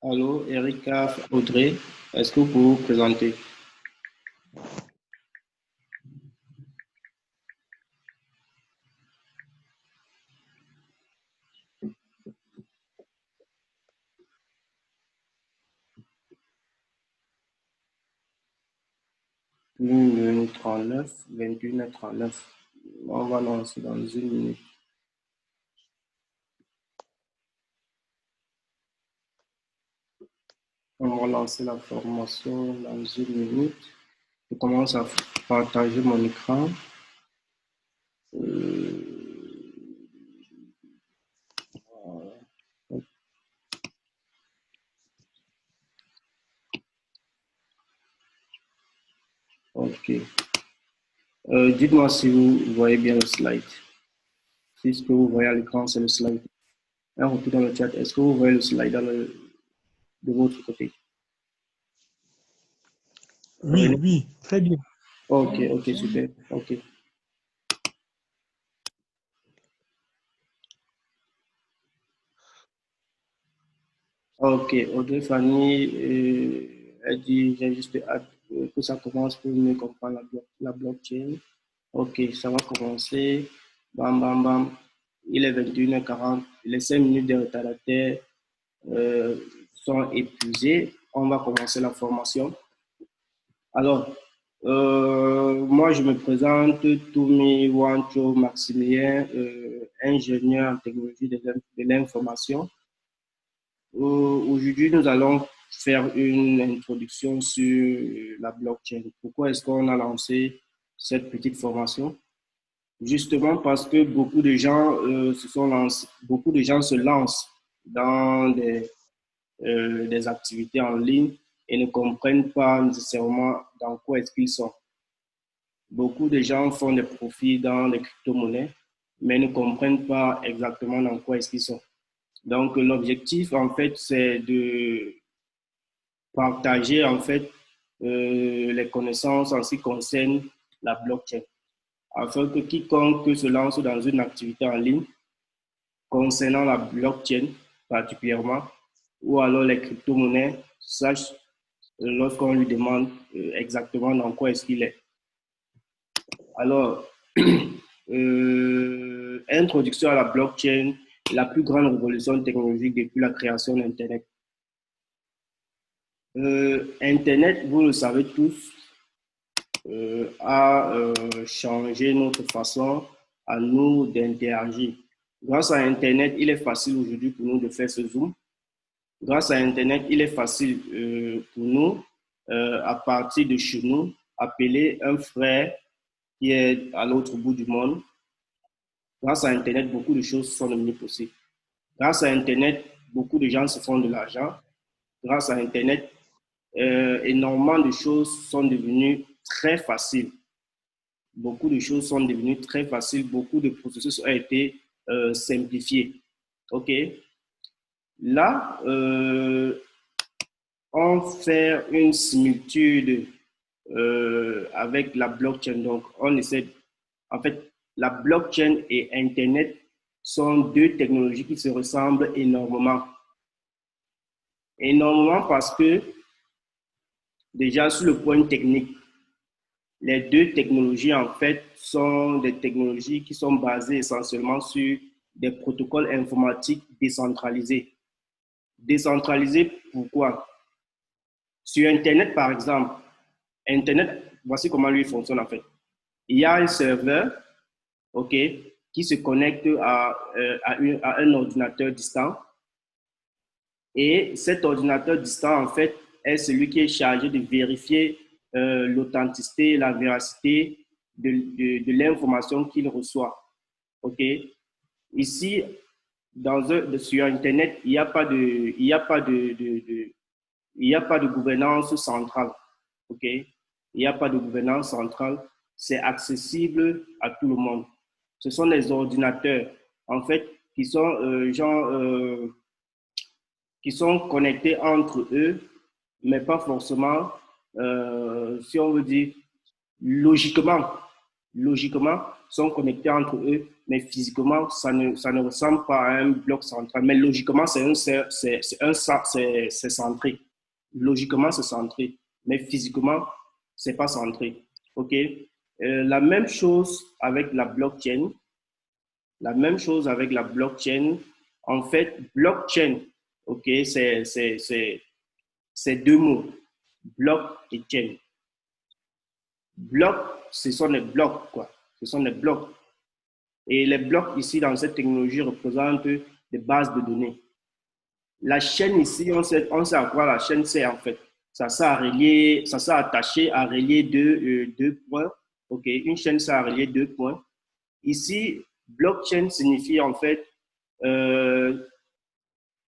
Allô, Erika Audrey, est-ce que vous pouvez vous présenter? Une 39, 21h39. On va lancer dans une minute. On va lancer la formation dans une minute. Je commence à partager mon écran. Ok. Dites-moi si vous voyez bien le slide. Si ce que vous voyez à l'écran, c'est le slide. Un retour dans le chat. Est-ce que vous voyez le slide de votre côté? Oui, oui, très bien. Ok, ok, super. Ok. Ok, Audrey Fanny, elle dit, j'ai juste hâte que ça commence pour mieux comprendre la blockchain. Ok, ça va commencer. Bam, bam, bam. Il est 21h40. Les 5 minutes de retardataire sont épuisées. On va commencer la formation. Alors, moi, je me présente, Toumi Wancho Maximilien, ingénieur en technologie de l'information. Aujourd'hui, nous allons faire une introduction sur la blockchain. Pourquoi est-ce qu'on a lancé cette petite formation? Justement parce que beaucoup de gens se lancent dans des activités en ligne et ne comprennent pas nécessairement dans quoi est-ce qu'ils sont. Beaucoup de gens font des profits dans les crypto-monnaies, mais ne comprennent pas exactement dans quoi est-ce qu'ils sont. Donc, l'objectif, en fait, c'est de partager, en fait, les connaissances en ce qui concerne la blockchain, afin que quiconque se lance dans une activité en ligne concernant la blockchain particulièrement, ou alors les crypto-monnaies, sache lorsqu'on lui demande exactement dans quoi est-ce qu'il est. Alors, introduction à la blockchain, la plus grande révolution technologique depuis la création d'Internet. Internet, vous le savez tous, a changé notre façon à nous d'interagir. Grâce à Internet, il est facile aujourd'hui pour nous de faire ce Zoom. Grâce à Internet, il est facile pour nous, à partir de chez nous, appeler un frère qui est à l'autre bout du monde. Grâce à Internet, beaucoup de choses sont devenues possibles. Grâce à Internet, beaucoup de gens se font de l'argent. Grâce à Internet, énormément de choses sont devenues très faciles. Beaucoup de choses sont devenues très faciles. Beaucoup de processus ont été simplifiés. OK? Là, on fait une similitude avec la blockchain. Donc, on essaie, en fait, la blockchain et Internet sont deux technologies qui se ressemblent énormément. Énormément parce que, déjà, sur le point technique, les deux technologies, en fait, sont des technologies qui sont basées essentiellement sur des protocoles informatiques décentralisés. Décentralisés, pourquoi? Sur Internet, par exemple, Internet, voici comment lui fonctionne en fait. Il y a un serveur, OK, qui se connecte à un ordinateur distant. Et cet ordinateur distant, en fait, est celui qui est chargé de vérifier l'authenticité, la véracité de l'information qu'il reçoit. OK? Ici, sur Internet, il n'y a pas de gouvernance centrale. OK? Il n'y a pas de gouvernance centrale. C'est accessible à tout le monde. Ce sont les ordinateurs, en fait, qui sont qui sont connectés entre eux, mais pas forcément, si on veut dire, logiquement, sont connectés entre eux, mais physiquement, ça ne ressemble pas à un bloc central. Mais logiquement, c'est centré. Logiquement, c'est centré. Mais physiquement, c'est pas centré. OK? La même chose avec la blockchain. La même chose avec la blockchain. En fait, blockchain, OK, c'est deux mots. Block et chain. Bloc, ce sont des blocs, quoi. Ce sont des blocs. Et les blocs ici, dans cette technologie, représentent des bases de données. La chaîne ici, on sait à quoi la chaîne sert en fait. Ça sert à relier, ça sert à attacher, à relier deux points. OK, une chaîne sert à relier deux points. Ici, blockchain signifie en fait euh,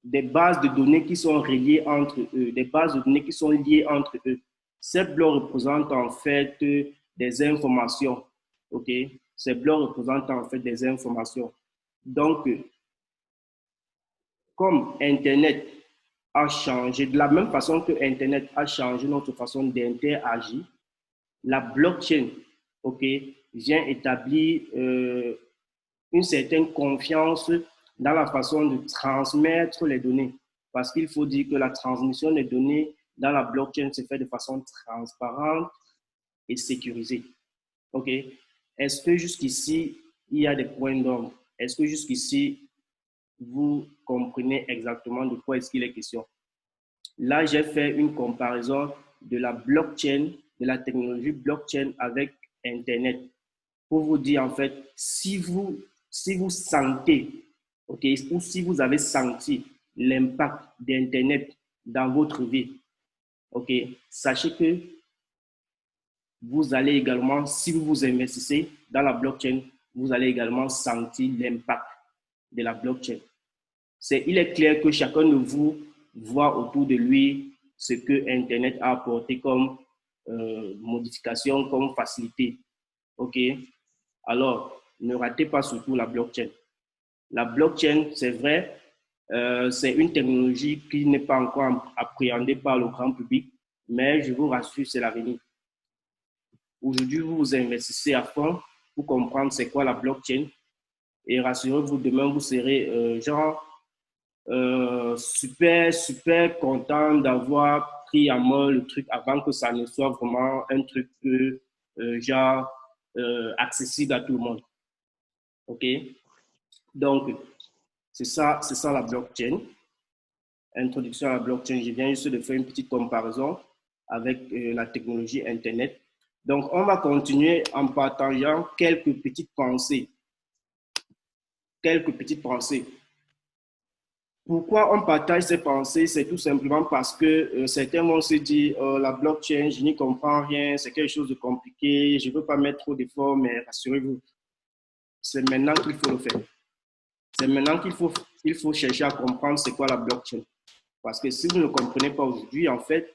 des bases de données qui sont reliées entre eux, des bases de données qui sont liées entre eux. Ces blocs représentent en fait des informations. OK? Ces blocs représentent en fait des informations. Donc, comme Internet a changé, de la même façon que Internet a changé notre façon d'interagir, la blockchain, OK, vient établir une certaine confiance dans la façon de transmettre les données. Parce qu'il faut dire que la transmission des données dans la blockchain se fait de façon transparente et sécurisée. OK? Est-ce que jusqu'ici, il y a des points d'ombre? Est-ce que jusqu'ici, vous comprenez exactement de quoi est-ce qu'il est question? Là, j'ai fait une comparaison de la blockchain, de la technologie blockchain avec Internet. Pour vous dire, en fait, si vous sentez, OK, ou si vous avez senti l'impact d'Internet dans votre vie, OK, sachez que vous allez également, si vous vous investissez dans la blockchain, vous allez également sentir l'impact de la blockchain. Il est clair que chacun de vous voit autour de lui ce que Internet a apporté comme modification, comme facilité. OK? Alors, ne ratez pas surtout la blockchain. La blockchain, c'est vrai, c'est une technologie qui n'est pas encore appréhendée par le grand public, mais je vous rassure, c'est l'avenir. Aujourd'hui, vous vous investissez à fond pour comprendre c'est quoi la blockchain et rassurez-vous, demain, vous serez super content d'avoir pris à main le truc avant que ça ne soit vraiment un truc accessible à tout le monde. OK? Donc, c'est ça la blockchain. Introduction à la blockchain, je viens juste de faire une petite comparaison avec la technologie Internet. Donc, on va continuer en partageant quelques petites pensées. Quelques petites pensées. Pourquoi on partage ces pensées? C'est tout simplement parce que certains vont se dire la blockchain, je n'y comprends rien, c'est quelque chose de compliqué, je ne veux pas mettre trop d'efforts, mais rassurez-vous, c'est maintenant qu'il faut le faire. C'est maintenant qu'il faut chercher à comprendre c'est quoi la blockchain. Parce que si vous ne comprenez pas aujourd'hui, en fait,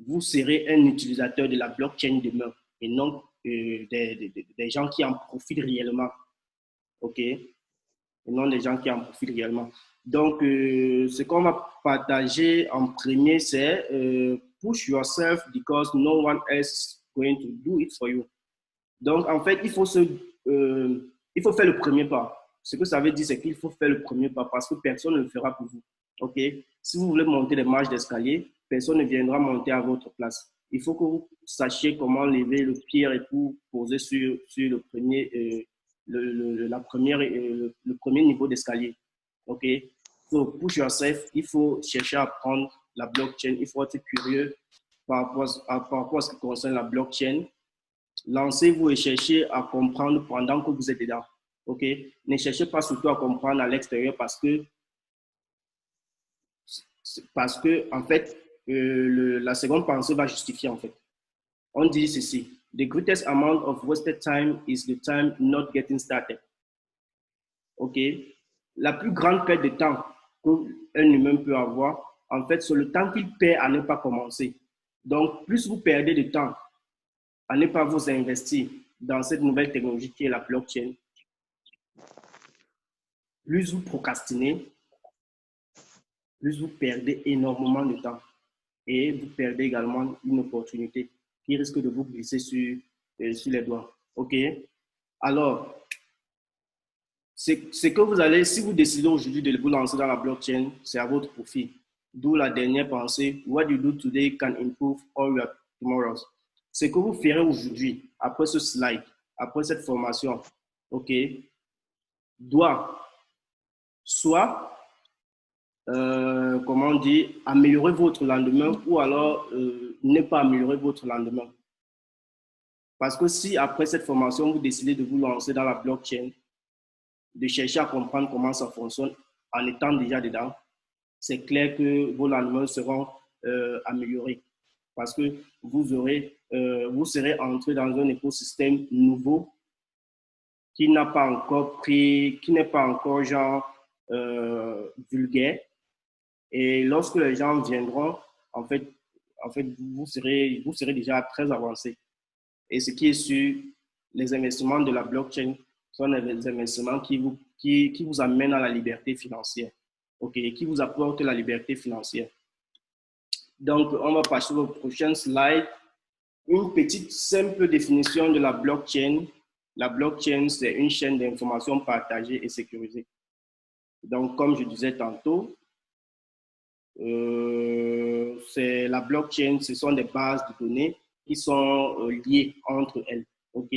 vous serez un utilisateur de la blockchain demain et non des gens qui en profitent réellement. OK? Et non des gens qui en profitent réellement. Donc, ce qu'on va partager en premier, c'est push yourself because no one else is going to do it for you. Donc, en fait, il faut faire le premier pas. Ce que ça veut dire, c'est qu'il faut faire le premier pas parce que personne ne le fera pour vous. OK? Si vous voulez monter les marches d'escalier, personne ne viendra monter à votre place. Il faut que vous sachiez comment lever le pied et pour poser sur le premier, le premier niveau d'escalier. OK? So, push yourself, il faut chercher à apprendre la blockchain, il faut être curieux par rapport à ce qui concerne la blockchain. Lancez-vous et cherchez à comprendre pendant que vous êtes dedans. OK? Ne cherchez pas surtout à comprendre à l'extérieur parce que en fait, la seconde pensée va justifier, en fait. On dit ceci. The greatest amount of wasted time is the time not getting started. OK? La plus grande perte de temps qu'un humain peut avoir, en fait, c'est le temps qu'il perd à ne pas commencer. Donc, plus vous perdez de temps à ne pas vous investir dans cette nouvelle technologie qui est la blockchain, plus vous procrastinez, plus vous perdez énormément de temps. Et vous perdez également une opportunité qui risque de vous glisser sur les doigts. OK? Alors, C'est que vous allez, si vous décidez aujourd'hui de vous lancer dans la blockchain, c'est à votre profit. D'où la dernière pensée, what you do today can improve all your tomorrows. Ce que vous ferez aujourd'hui, après ce slide, après cette formation, ok, doit soit, comment on dit, améliorer votre lendemain ou alors ne pas améliorer votre lendemain. Parce que si après cette formation, vous décidez de vous lancer dans la blockchain, de chercher à comprendre comment ça fonctionne en étant déjà dedans, c'est clair que vos lendemains seront améliorés parce que vous serez entré dans un écosystème nouveau qui n'a pas encore pris, qui n'est pas encore genre vulgaire. Et lorsque les gens viendront, en fait vous serez déjà très avancé. Et ce qui est sûr, les investissements de la blockchain sont des investissements qui vous amènent à la liberté financière, okay, qui vous apportent la liberté financière. Donc, on va passer au prochain slide. Une petite simple définition de la blockchain. La blockchain, c'est une chaîne d'informations partagée et sécurisée. Donc, comme je disais tantôt, c'est la blockchain, ce sont des bases de données qui sont liées entre elles. OK?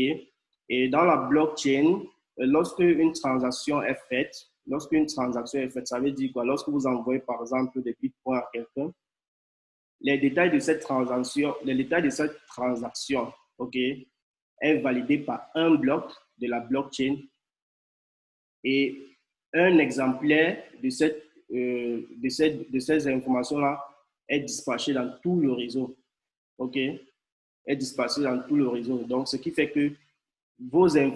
Et dans la blockchain, lorsque une transaction est faite, ça veut dire quoi? Lorsque vous envoyez, par exemple, des bitcoins à quelqu'un, les détails de cette transaction, OK, est validé par un bloc de la blockchain et un exemplaire de ces informations-là est dispatché dans tout le réseau. OK? Est dispatché dans tout le réseau. Donc, ce qui fait que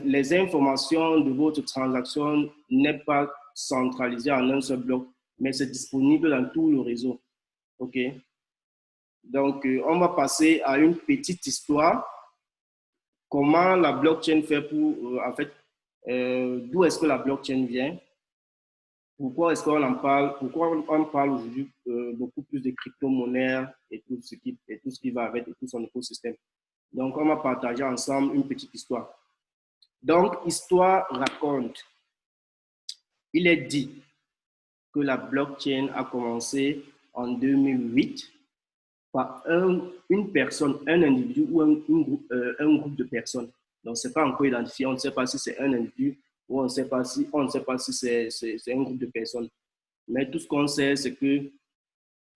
les informations de votre transaction n'est pas centralisées en un seul bloc, mais c'est disponible dans tout le réseau. OK? Donc, on va passer à une petite histoire. Comment la blockchain fait pour, en fait, d'où est-ce que la blockchain vient? Pourquoi est-ce qu'on en parle? Pourquoi on parle aujourd'hui beaucoup plus de crypto-monnaies et tout ce qui va avec et tout son écosystème? Donc, on va partager ensemble une petite histoire. Donc, histoire raconte. Il est dit que la blockchain a commencé en 2008 par une personne, un individu ou un groupe de personnes. Donc, ce n'est pas encore identifié. On ne sait pas si c'est un individu ou on ne sait pas si c'est un groupe de personnes. Mais tout ce qu'on sait, c'est que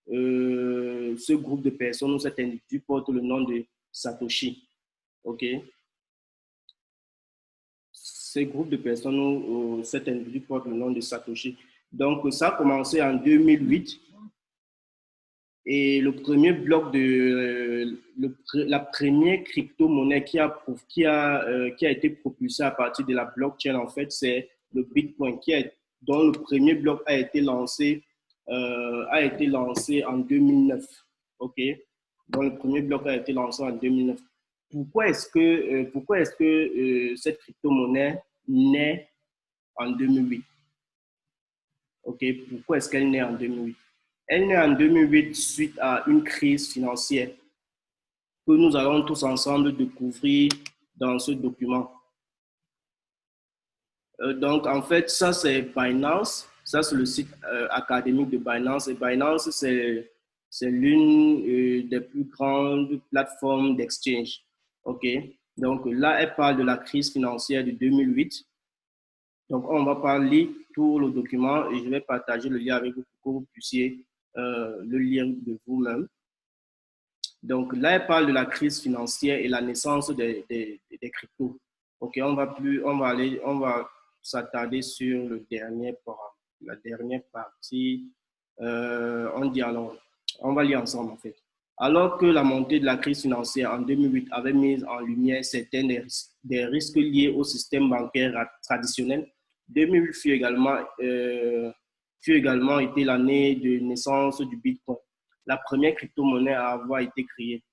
ce groupe de personnes ou cet individu porte le nom de Satoshi. OK? Ce groupe de personnes ou cet individu porte le nom de Satoshi. Donc, ça a commencé en 2008. Et le premier bloc la première crypto-monnaie qui a été propulsée à partir de la blockchain, en fait, c'est le Bitcoin, dont le premier bloc a été lancé en 2009. OK? Donc, le premier bloc a été lancé en 2009. Pourquoi est-ce que cette crypto-monnaie naît en 2008? OK? Pourquoi est-ce qu'elle naît en 2008? Elle naît en 2008 suite à une crise financière que nous allons tous ensemble découvrir dans ce document. Donc, en fait, ça, c'est Binance. Ça, c'est le site académique de Binance. Et Binance, c'est l'une des plus grandes plateformes d'exchange. OK? Donc, là, elle parle de la crise financière de 2008. Donc, on va pas lire tout le document et je vais partager le lien avec vous pour que vous puissiez le lire de vous-même. Donc, là, elle parle de la crise financière et la naissance des cryptos. OK, on va s'attarder sur la dernière partie. On va lire ensemble, en fait. Alors que la montée de la crise financière en 2008 avait mis en lumière certains des risques liés au système bancaire traditionnel, 2008 fut également été l'année de naissance du Bitcoin, la première crypto-monnaie à avoir été créée.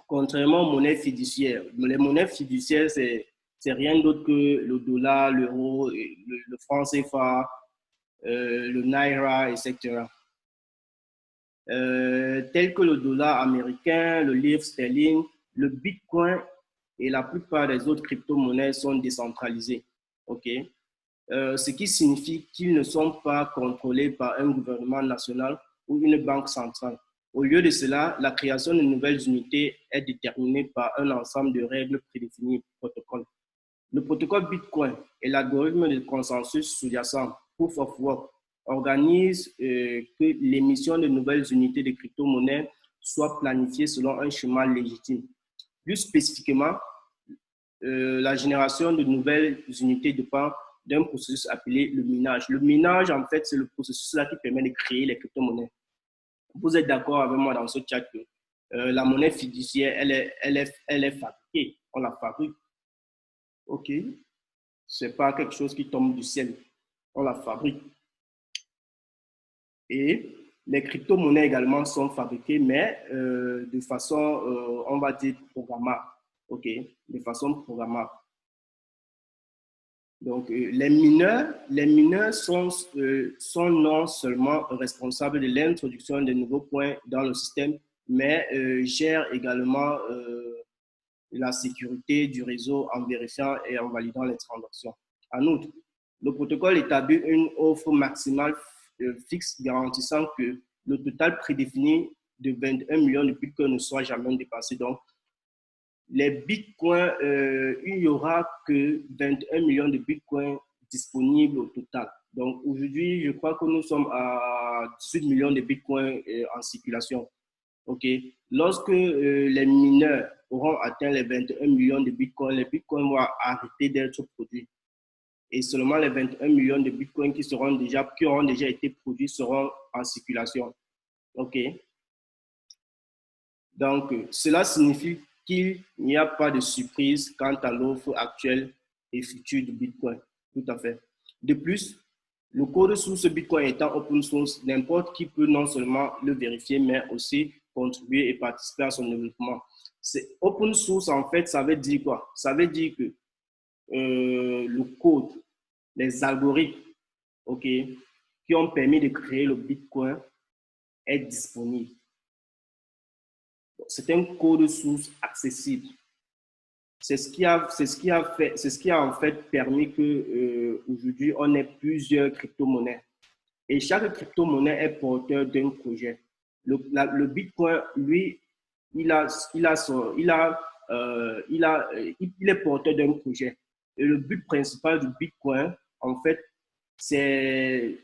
Contrairement aux monnaies fiduciaires, les monnaies fiduciaires, c'est rien d'autre que le dollar, l'euro, le franc CFA, le naira, etc. Tels que le dollar américain, le livre sterling, le Bitcoin et la plupart des autres crypto-monnaies sont décentralisées. OK? ce qui signifie qu'ils ne sont pas contrôlés par un gouvernement national ou une banque centrale. Au lieu de cela, la création de nouvelles unités est déterminée par un ensemble de règles prédéfinies et protocoles. Le protocole Bitcoin et l'algorithme de consensus sous-jacent, Proof of Work, organise que l'émission de nouvelles unités de crypto-monnaies soit planifiée selon un schéma légitime. Plus spécifiquement, la génération de nouvelles unités dépend d'un processus appelé le minage. Le minage, en fait, c'est le processus là qui permet de créer les crypto-monnaies. Vous êtes d'accord avec moi dans ce chat que la monnaie fiduciaire, elle est fabriquée, on la fabrique. OK? Ce n'est pas quelque chose qui tombe du ciel, on la fabrique. Et les crypto-monnaies également sont fabriquées, mais de façon, on va dire, programmable. OK? De façon programmable. Donc, les mineurs sont non seulement responsables de l'introduction de nouveaux points dans le système, mais gèrent également la sécurité du réseau en vérifiant et en validant les transactions. En outre, le protocole établit une offre maximale fixe garantissant que le total prédéfini de 21 millions de bitcoins ne soit jamais dépassé. Donc, les bitcoins, il n'y aura que 21 millions de bitcoins disponibles au total. Donc aujourd'hui, je crois que nous sommes à 18 millions de bitcoins en circulation. OK. Lorsque les mineurs auront atteint les 21 millions de bitcoins, les bitcoins vont arrêter d'être produits. Et seulement les 21 millions de bitcoins qui auront déjà été produits seront en circulation. OK. Donc, cela signifie qu'il n'y a pas de surprise quant à l'offre actuelle et future du Bitcoin. Tout à fait. De plus, le code source Bitcoin étant open source, n'importe qui peut non seulement le vérifier, mais aussi contribuer et participer à son développement. C'est open source, en fait, ça veut dire quoi? Ça veut dire que le code, les algorithmes, OK, qui ont permis de créer le Bitcoin est disponible. C'est un code source accessible. C'est ce qui a en fait permis que aujourd'hui on ait plusieurs crypto-monnaies. Et chaque crypto-monnaie est porteur d'un projet. Le Bitcoin, lui, il est porteur d'un projet. Et le but principal du Bitcoin, en fait, c'est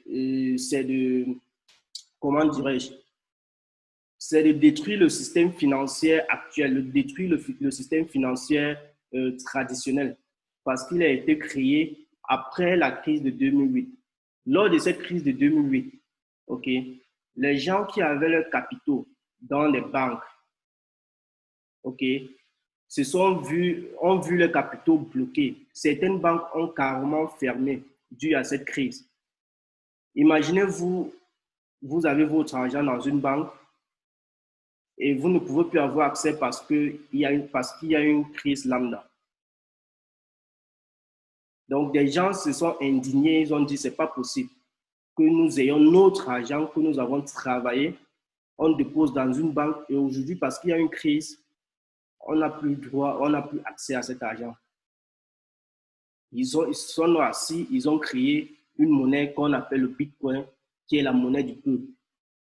comment dirais-je, c'est de détruire le système financier actuel, de détruire le système financier traditionnel, parce qu'il a été créé après la crise de 2008. Lors de cette crise de 2008, okay, les gens qui avaient leurs capitaux dans les banques, okay, ont vu leurs capitaux bloqués. Certaines banques ont carrément fermé dû à cette crise. Imaginez-vous, vous avez votre argent dans une banque, et vous ne pouvez plus avoir accès parce qu'il y a une crise lambda. Donc, des gens se sont indignés, ils ont dit, c'est pas possible que nous ayons notre argent, que nous avons travaillé, on dépose dans une banque et aujourd'hui, parce qu'il y a une crise, on n'a plus droit, on n'a plus accès à cet argent. Ils sont assis, ils ont créé une monnaie qu'on appelle le Bitcoin, qui est la monnaie du peuple,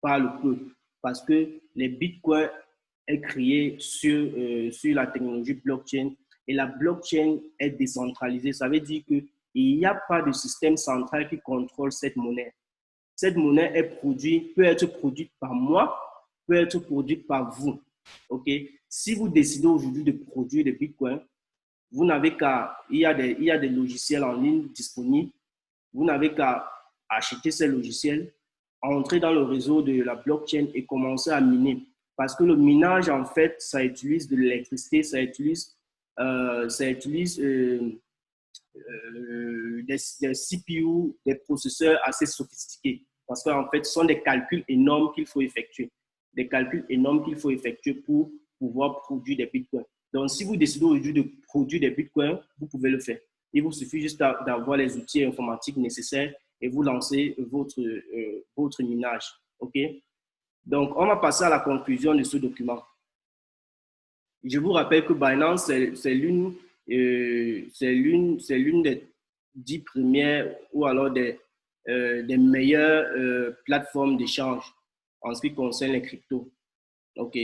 par le peuple. Parce que les bitcoins est créé sur la technologie blockchain et la blockchain est décentralisée. Ça veut dire qu'il n'y a pas de système central qui contrôle cette monnaie. Cette monnaie peut être produite par moi, peut être produite par vous. Okay? Si vous décidez aujourd'hui de produire des bitcoins, vous n'avez qu'à, il y a des logiciels en ligne disponibles, vous n'avez qu'à acheter ces logiciels, entrer dans le réseau de la blockchain et commencer à miner. Parce que le minage, en fait, ça utilise de l'électricité, ça utilise des CPU, des processeurs assez sophistiqués. Parce qu'en fait, ce sont des calculs énormes qu'il faut effectuer. Des calculs énormes qu'il faut effectuer pour pouvoir produire des bitcoins. Donc, si vous décidez aujourd'hui de produire des bitcoins, vous pouvez le faire. Il vous suffit juste d'avoir les outils informatiques nécessaires et vous lancez votre minage. OK? Donc, on va passer à la conclusion de ce document. Je vous rappelle que Binance, c'est l'une 10 premières ou alors des meilleures plateformes d'échange en ce qui concerne les cryptos. OK.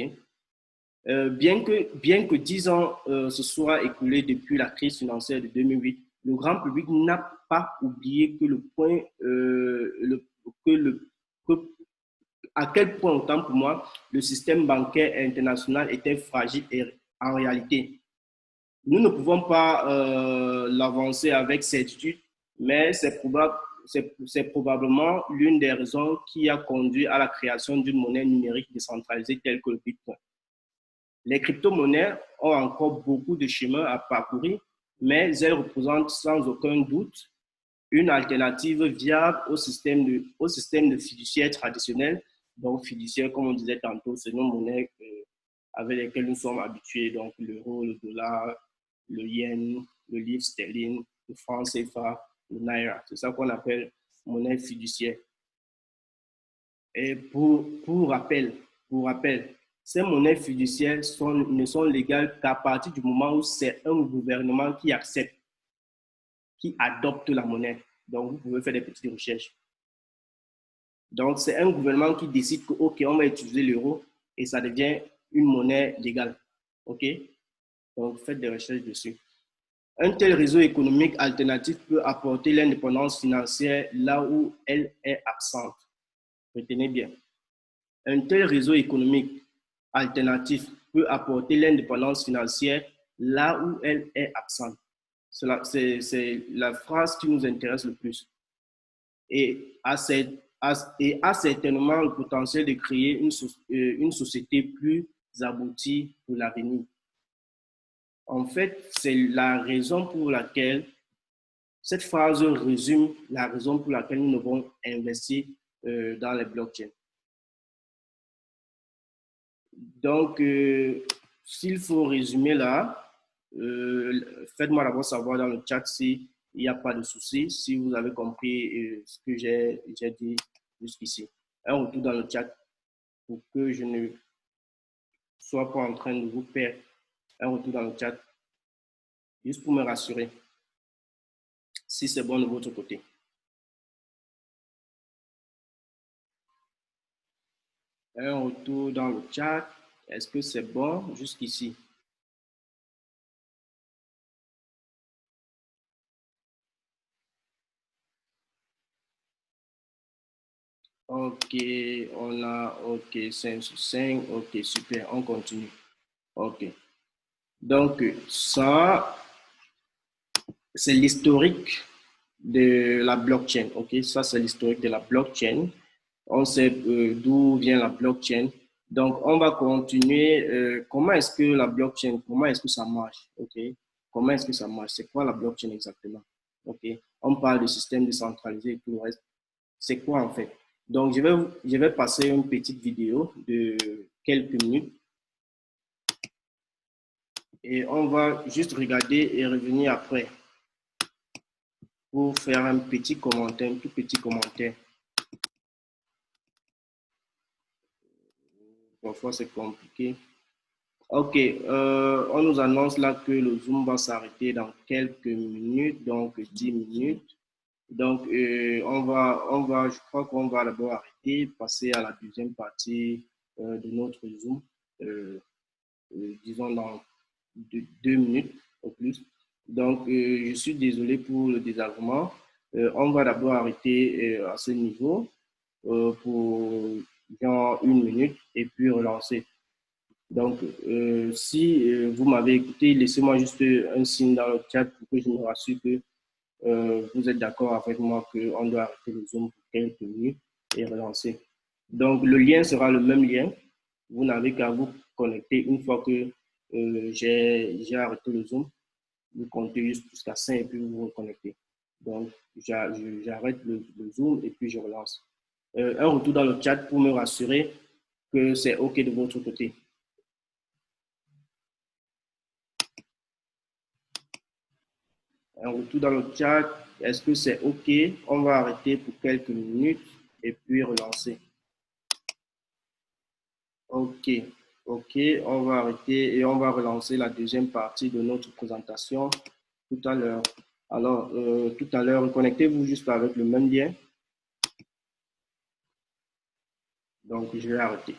Bien que 10 ans se soient écoulés depuis la crise financière de 2008, le grand public n'a pas oublié que que à quel point, autant pour moi, le système bancaire international était fragile et en réalité, nous ne pouvons pas l'avancer avec certitude, mais c'est probablement l'une des raisons qui a conduit à la création d'une monnaie numérique décentralisée telle que le Bitcoin. Les crypto-monnaies ont encore beaucoup de chemin à parcourir, mais elles représentent sans aucun doute une alternative viable au système de fiduciaire traditionnel. Donc, fiduciaire, comme on disait tantôt, c'est nos monnaies avec lesquelles nous sommes habitués, donc l'euro, le dollar, le yen, le livre sterling, le franc CFA, le naira. C'est ça qu'on appelle monnaie fiduciaire. Et pour rappel, ces monnaies fiduciaires ne sont légales qu'à partir du moment où c'est un gouvernement qui accepte, qui adopte la monnaie. Donc, vous pouvez faire des petites recherches. Donc, c'est un gouvernement qui décide que, OK, on va utiliser l'euro et ça devient une monnaie légale. OK? Donc, faites des recherches dessus. Un tel réseau économique alternatif peut apporter l'indépendance financière là où elle est absente. Retenez bien. Un tel réseau économique alternatif peut apporter l'indépendance financière là où elle est absente. C'est la phrase qui nous intéresse le plus. Et a certainement le potentiel de créer une société plus aboutie pour l'avenir. En fait, c'est la raison pour laquelle cette phrase résume la raison pour laquelle nous devons investir dans les blockchains. Donc, s'il faut résumer là, faites-moi d'abord savoir dans le chat s'il n'y a pas de souci, si vous avez compris ce que j'ai dit jusqu'ici. Un retour dans le chat pour que je ne sois pas en train de vous perdre. Un retour dans le chat, juste pour me rassurer si c'est bon de votre côté. Un retour dans le chat. Est-ce que c'est bon jusqu'ici? Ok, on a, ok, 5 sur 5, ok, super, on continue. Ok, donc ça, c'est l'historique de la blockchain, ok, ça c'est l'historique de la blockchain. On sait d'où vient la blockchain. Donc, on va continuer. Comment est-ce que la blockchain, comment est-ce que ça marche? OK? Comment est-ce que ça marche? C'est quoi la blockchain exactement? OK? On parle de système décentralisé et tout le reste. C'est quoi en fait? Donc, je vais passer une petite vidéo de quelques minutes et on va juste regarder et revenir après pour faire un petit commentaire, un tout petit commentaire. Parfois, c'est compliqué. Ok, on nous annonce là que le Zoom va s'arrêter dans quelques minutes, donc 10 minutes. Donc, je crois qu'on va d'abord arrêter, passer à la deuxième partie de notre Zoom, disons dans 2 minutes au plus. Donc, je suis désolé pour le désagrément. On va d'abord arrêter à ce niveau pour genre 1 minute et puis relancer. Donc, si vous m'avez écouté, laissez-moi juste un signe dans le chat pour que je me rassure que vous êtes d'accord avec moi qu'on doit arrêter le Zoom pour quelques minutes et relancer. Donc, le lien sera le même lien. Vous n'avez qu'à vous connecter une fois que j'ai arrêté le Zoom. Vous comptez juste jusqu'à 5 et puis vous vous reconnectez. Donc, j'arrête le Zoom et puis je relance. Un retour dans le chat pour me rassurer que c'est OK de votre côté. Un retour dans le chat. Est-ce que c'est OK? On va arrêter pour quelques minutes et puis relancer. OK. OK, on va arrêter et on va relancer la deuxième partie de notre présentation tout à l'heure. Alors, tout à l'heure, connectez-vous juste avec le même lien. Donc, je vais arrêter.